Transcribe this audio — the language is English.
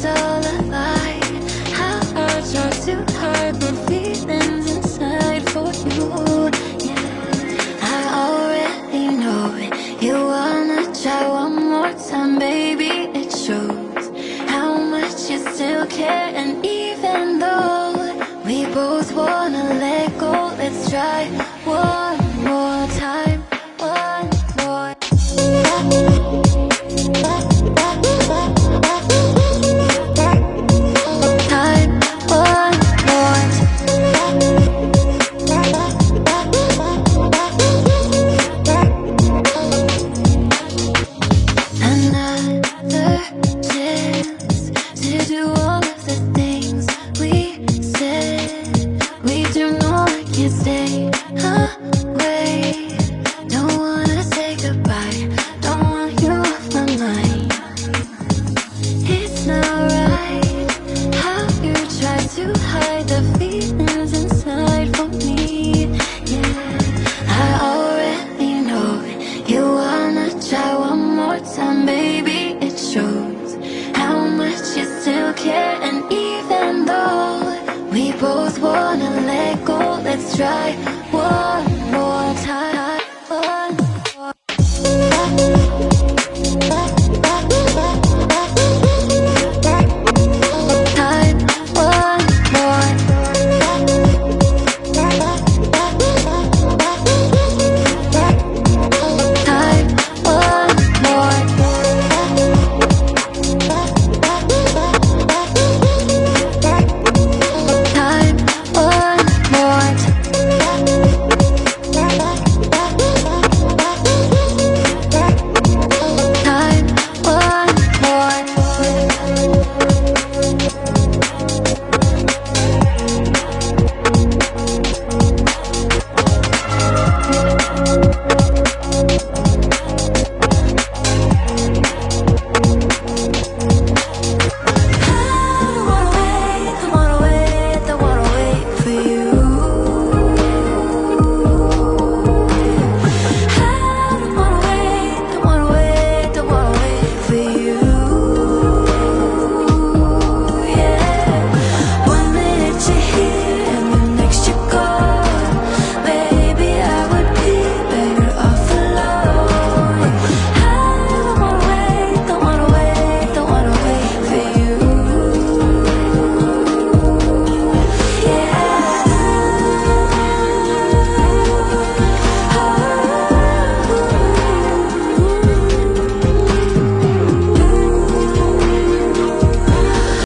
all a lie. How I try to hide my feelings inside for you. Yeah, I already know it. You wanna try one more time, baby. It shows how much you still care. And even though we both wanna let go, let's try one more time. One more time, one more. Another chance to do all of the things we said. We do know I can't stay away. Don't wanna say goodbye, don't want you off my mind. It's not right how you try to hide the feelings inside for me. Yeah, I already know it. You wanna try one more time, baby. It shows how much you still care. And even though we both wanna let go, let's try